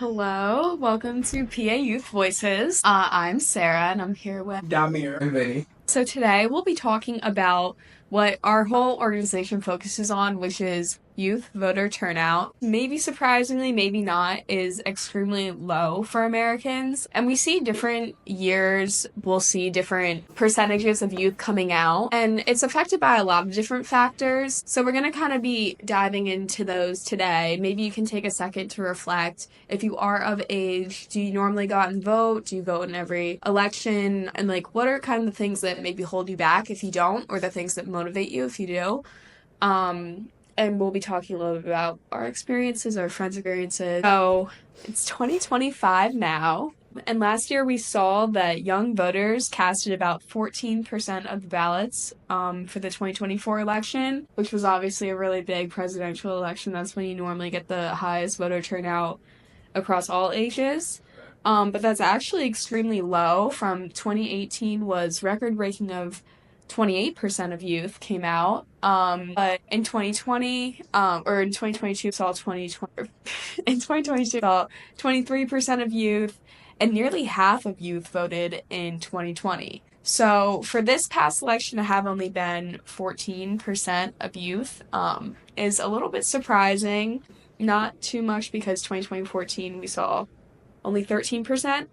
Hello, welcome to PA Youth Voices. I'm Sarah and I'm here with Damir and Vinny. So today we'll be talking about what our whole organization focuses on, which is youth voter turnout. Maybe surprisingly, maybe not, is extremely low for Americans. And we see different years, we'll see different percentages of youth coming out, and it's affected by a lot of different factors. So we're going to kind of be diving into those today. Maybe you can take a second to reflect. If you are of age, do you normally go out and vote? Do you vote in every election? And what are kind of the things that maybe hold you back if you don't, or the things that motivate you if you do? And we'll be talking a little bit about our experiences, our friends' experiences. So it's 2025 now. And last year we saw that young voters casted about 14% of the ballots for the 2024 election, which was obviously a really big presidential election. That's when you normally get the highest voter turnout across all ages. But that's actually extremely low. From 2018 was record-breaking of 28% of youth came out. But in 2020, or in 2022, saw 2020, in 2022, saw 23% of youth, and nearly half of youth voted in 2020. So for this past election to have only been 14% of youth, is a little bit surprising. Not too much because 2014 we saw only 13%.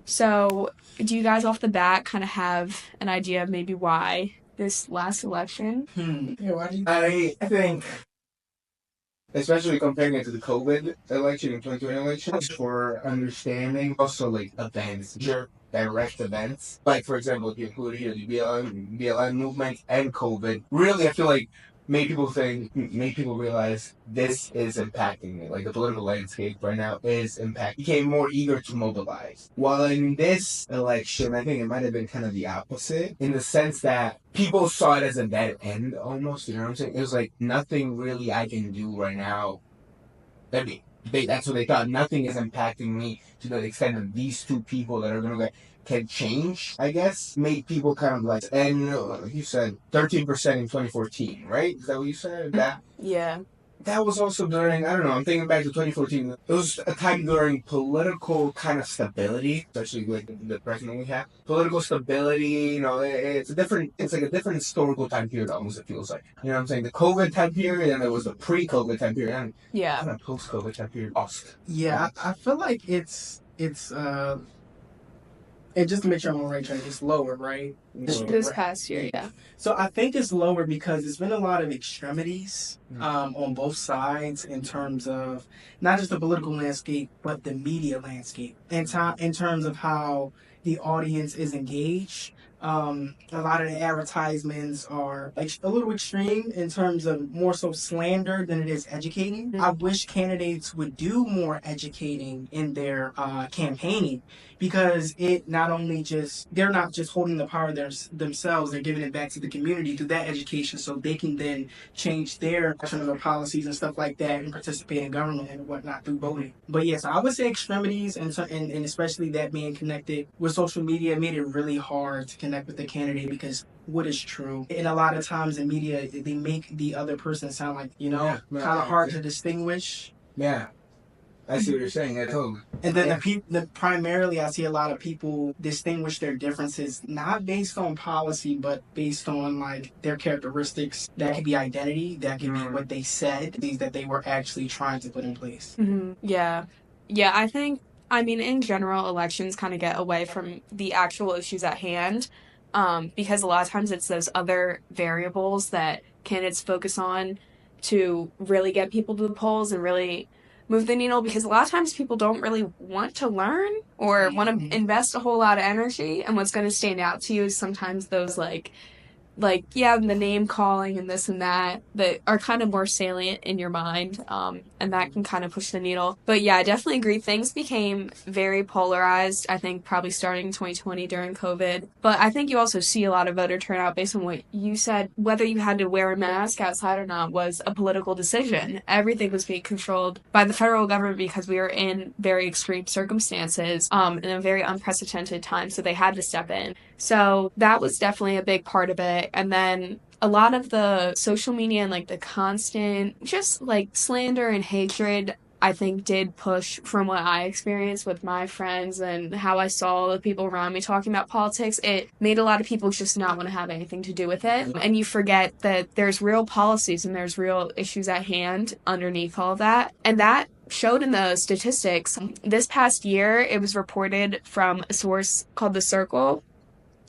So, do you guys off the bat kind of have an idea of maybe why this last election? Yeah, I think, especially comparing it to the COVID election and 2020 election, for understanding also like events, direct events. Like, for example, if you include here the BLM movement and COVID, really, I feel like made people realize this is impacting me. Like the political landscape right now is became more eager to mobilize. While in this election, I think it might have been kind of the opposite in the sense that people saw it as a dead end almost. You know what I'm saying? It was like nothing really I can do right now. That's what they thought. Nothing is impacting me to the extent that these two people that are gonna can change, I guess, made people kind of like, and you said 13% in 2014, right? Is that what you said? Yeah. That was also during, I don't know, I'm thinking back to 2014. It was a time during political kind of stability, especially with the president we have. Political stability, it's like a different historical time period almost, it feels like. You know what I'm saying? The COVID time period, and there was the pre-COVID time period, and Yeah. kind of post-COVID time period. Lost. Yeah, I feel like and just to make sure I'm on the right track, it's lower, right? This past year, yeah. So I think it's lower because there's been a lot of extremities on both sides in terms of not just the political landscape, but the media landscape. In terms of how the audience is engaged. A lot of the advertisements are a little extreme in terms of more so slander than it is educating. Mm-hmm. I wish candidates would do more educating in their campaigning, because it not only they're not just holding the power themselves, they're giving it back to the community through that education, so they can then change their policies and stuff like that and participate in government and whatnot through voting. But yes, I would say extremities and especially that being connected with social media made it really hard to connect with the candidate, because what is true, and a lot of times in media they make the other person sound like kind of hard to distinguish. Yeah, I see what you're saying. And then primarily I see a lot of people distinguish their differences not based on policy, but based on their characteristics. That could be identity, that could be what they said, these that they were actually trying to put in place. Mm-hmm. Yeah, I mean, in general, elections kind of get away from the actual issues at hand, because a lot of times it's those other variables that candidates focus on to really get people to the polls and really move the needle, because a lot of times people don't really want to learn or want to invest a whole lot of energy, and what's going to stand out to you is sometimes those the name calling and this and that are kind of more salient in your mind, and that can kind of push the needle. But yeah, I definitely agree. Things became very polarized, I think, probably starting in 2020 during COVID. But I think you also see a lot of voter turnout based on what you said. Whether you had to wear a mask outside or not was a political decision. Everything was being controlled by the federal government because we were in very extreme circumstances, in a very unprecedented time, so they had to step in. So that was definitely a big part of it. And then a lot of the social media and the constant just slander and hatred, I think did push from what I experienced with my friends and how I saw the people around me talking about politics. It made a lot of people just not want to have anything to do with it. And you forget that there's real policies and there's real issues at hand underneath all of that. And that showed in the statistics. This past year, it was reported from a source called The Circle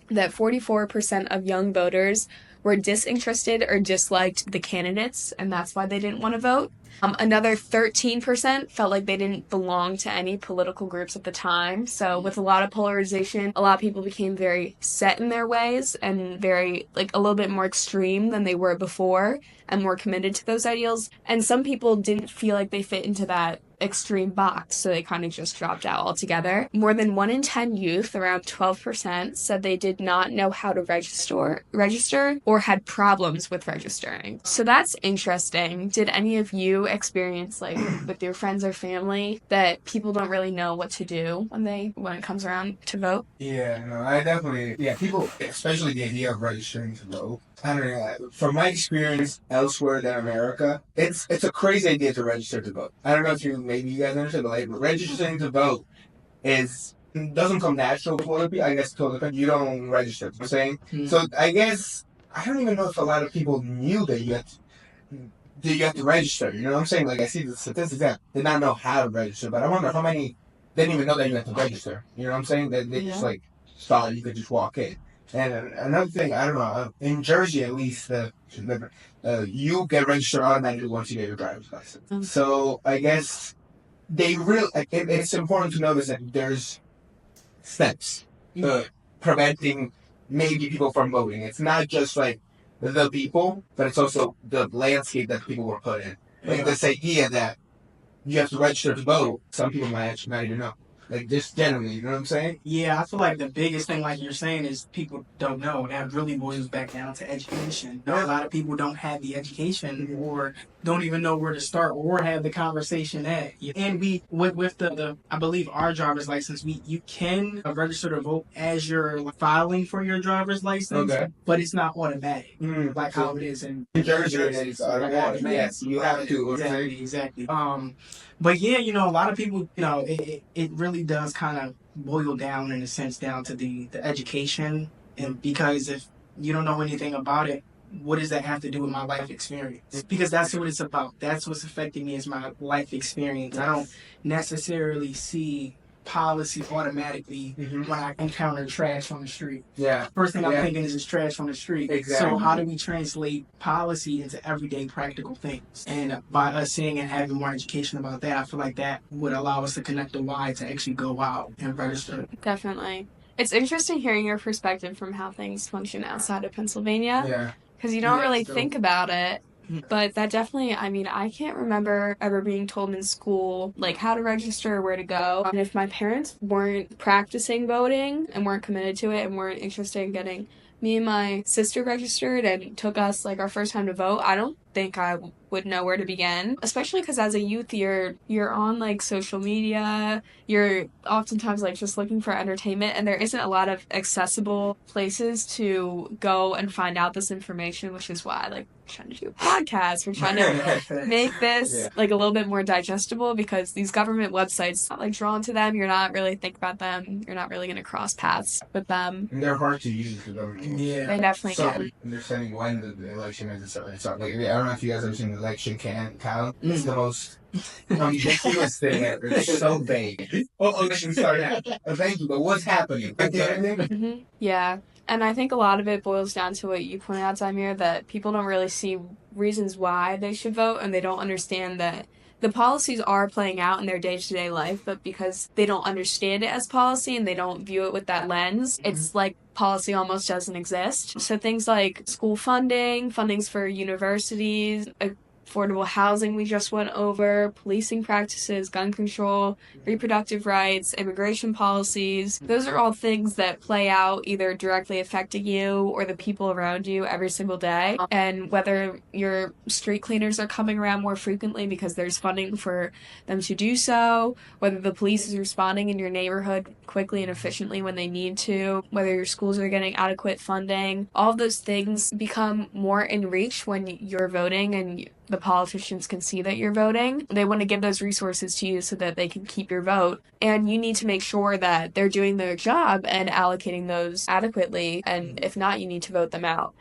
that 44% of young voters were disinterested or disliked the candidates, and that's why they didn't want to vote. Another 13% felt like they didn't belong to any political groups at the time. So with a lot of polarization, a lot of people became very set in their ways and very, like, a little bit more extreme than they were before and more committed to those ideals. And some people didn't feel like they fit into that extreme box, so they kind of just dropped out altogether. More than 1 in 10 youth, around 12%, said they did not know how to register or had problems with registering. So that's interesting. Did any of you experience, like, with your friends or family, that people don't really know what to do when it comes around to vote? Yeah, no, I definitely, people, especially the idea of registering to vote. I don't know, from my experience elsewhere than America, it's a crazy idea to register to vote. I don't know if maybe you guys understand, but like, registering to vote doesn't come natural to other people. I guess to other people, you don't register, you know what I'm saying? Mm-hmm. So I guess, I don't even know if a lot of people knew that you have to register, you know what I'm saying? Like, I see the statistics that did not know how to register, but I wonder how many didn't even know that you had to register, you know what I'm saying? That they just like thought you could just walk in. And another thing, I don't know, in Jersey at least, you get registered automatically once you get your driver's license. Mm-hmm. So I guess it's important to notice that there's steps preventing maybe people from voting. It's not just like the people, but it's also the landscape that people were put in. Like this idea that you have to register to vote, some people might actually not even know. Like, just generally, you know what I'm saying? Yeah, I feel like the biggest thing, like you're saying, is people don't know. And that really boils back down to education. A lot of people don't have the education or don't even know where to start or have the conversation at. And with the I believe our driver's license, you can register to vote as you're filing for your driver's license, but it's not automatic, like how it is in Jersey. It's automatic. Yes, you have to. Exactly. But yeah, a lot of people, it really does kind of boil down, in a sense, down to the education. And because if you don't know anything about it, what does that have to do with my life experience? Because that's what it's about. That's what's affecting me, is my life experience. I don't necessarily see policy automatically when I encounter trash on the street. Yeah. First thing I'm thinking is trash on the street. Exactly. So how do we translate policy into everyday practical things? And by us seeing and having more education about that, I feel like that would allow us to connect the why to actually go out and register. Definitely. It's interesting hearing your perspective from how things function outside of Pennsylvania. Yeah. Because you don't really think about it. But that definitely, I can't remember ever being told in school, like, how to register or where to go. And if my parents weren't practicing voting and weren't committed to it and weren't interested in getting me and my sister registered and took us, like, our first time to vote, I don't think I would know where to begin. Especially because as a youth, you're on, like, social media. You're oftentimes, like, just looking for entertainment, and there isn't a lot of accessible places to go and find out this information, which is why, like, we're trying to do a podcast. We're trying to make this like a little bit more digestible, because these government websites, not like drawn to them. You're not really thinking about them. You're not really going to cross paths with them. And they're hard to use, the government. Yeah, they definitely can. Understanding when the election is, it's like, I don't know if you guys ever seen the election count. It's the most ridiculous thing ever. It's so vague. Election started happening. Thank you, but what's happening? Yeah. And I think a lot of it boils down to what you pointed out, Zamir, that people don't really see reasons why they should vote, and they don't understand that the policies are playing out in their day-to-day life, but because they don't understand it as policy and they don't view it with that lens, it's like policy almost doesn't exist. So things like school fundings for universities, affordable housing we just went over, policing practices, gun control, reproductive rights, immigration policies. Those are all things that play out either directly affecting you or the people around you every single day. And whether your street cleaners are coming around more frequently because there's funding for them to do so, whether the police is responding in your neighborhood quickly and efficiently when they need to, whether your schools are getting adequate funding, all of those things become more in reach when you're voting and the politicians can see that you're voting. They want to give those resources to you so that they can keep your vote. And you need to make sure that they're doing their job and allocating those adequately. And if not, you need to vote them out.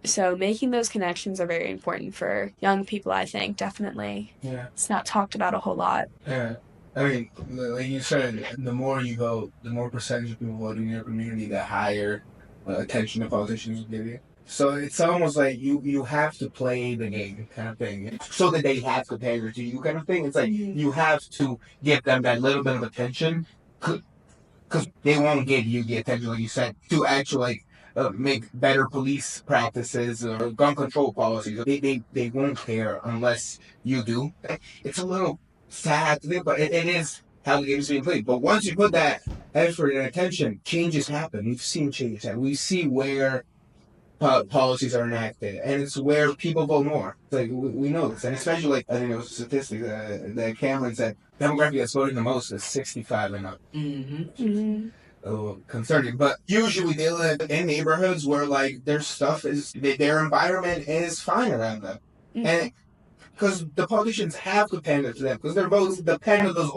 So making those connections are very important for young people, I think, definitely. Yeah. It's not talked about a whole lot. Yeah. I mean, like you said, the more you vote, the more percentage of people voting in your community, the higher attention the politicians will give you. So it's almost like you have to play the game kind of thing. So that they have to pander to you kind of thing. It's like you have to give them that little bit of attention because they won't give you the attention, like you said, to actually make better police practices or gun control policies. They won't care unless you do. It's a little sad to think, but it is how the game is being played. But once you put that effort and attention, changes happen. We've seen changes happen. We see where policies are enacted, and it's where people vote more. It's like we know this, and especially like I think it was a statistic that Cameron said, demographic that's voting the most is 65 and up. A little concerning, but usually they live in neighborhoods where like their stuff is, their environment is fine around them, and because the politicians have to pander to them, because their votes depend on those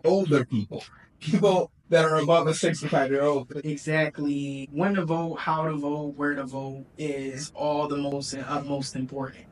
older people that are above a 65-year-old. Exactly. When to vote, how to vote, where to vote is all the most and utmost important.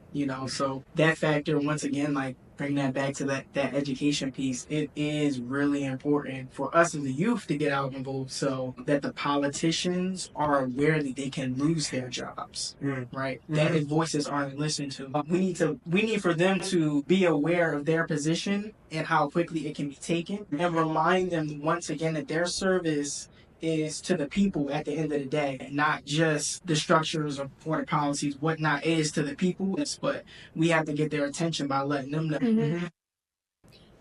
So that factor, once again, like bring that back to that education piece, it is really important for us as the youth to get out and vote so that the politicians are aware that they can lose their jobs, right? That their voices aren't listened to. We need for them to be aware of their position and how quickly it can be taken, and remind them once again that their service is to the people at the end of the day, not just the structures or the policies, whatnot is to the people, but we have to get their attention by letting them know.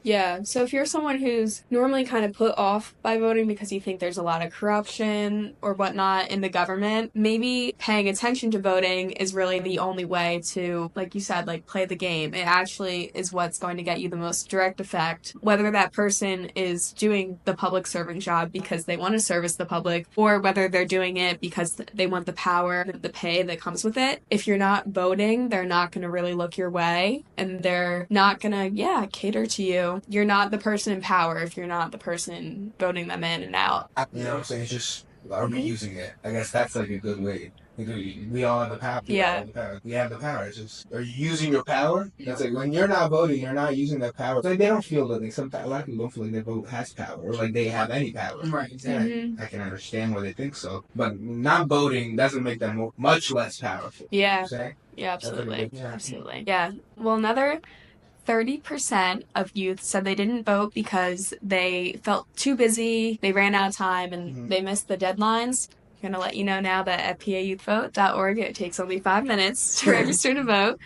Yeah, so if you're someone who's normally kind of put off by voting because you think there's a lot of corruption or whatnot in the government, maybe paying attention to voting is really the only way to, like you said, like play the game. It actually is what's going to get you the most direct effect, whether that person is doing the public servant job because they want to service the public, or whether they're doing it because they want the power, the pay that comes with it. If you're not voting, they're not going to really look your way, and they're not going to, cater to you. You're not the person in power if you're not the person voting them in and out. You know what I'm saying? It's just, are we using it? I guess that's like a good way. We all have the power. We have the power. It's just, are you using your power? That's like, when you're not voting, you're not using that power. It's like they don't feel that a lot of people don't feel like their vote has power, or like they have any power. Right, exactly. I can understand why they think so. But not voting doesn't make them much less powerful. Yeah. You know Absolutely. Absolutely. Yeah. Well, another 30% of youth said they didn't vote because they felt too busy, they ran out of time, and they missed the deadlines. I'm going to let you know now that at payouthvote.org, it takes only 5 minutes to register to vote.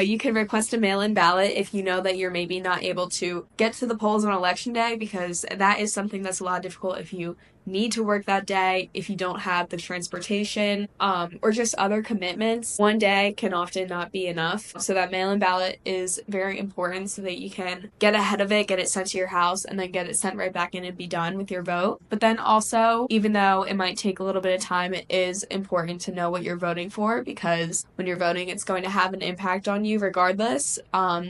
You can request a mail-in ballot if you know that you're maybe not able to get to the polls on election day, because that is something that's a lot difficult if you need to work that day, if you don't have the transportation, or just other commitments. One day can often not be enough. So that mail-in ballot is very important so that you can get ahead of it, get it sent to your house, and then get it sent right back in and be done with your vote. But then also, even though it might take a little bit of time, it is important to know what you're voting for, because when you're voting, it's going to have an impact on you regardless.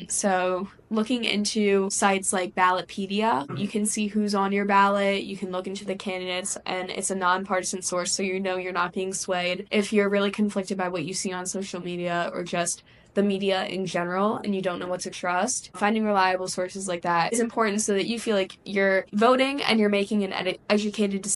So looking into sites like Ballotpedia, you can see who's on your ballot, you can look into the candidates, and it's a nonpartisan source, so you know you're not being swayed. If you're really conflicted by what you see on social media or just the media in general and you don't know what to trust, finding reliable sources like that is important so that you feel like you're voting and you're making an educated decision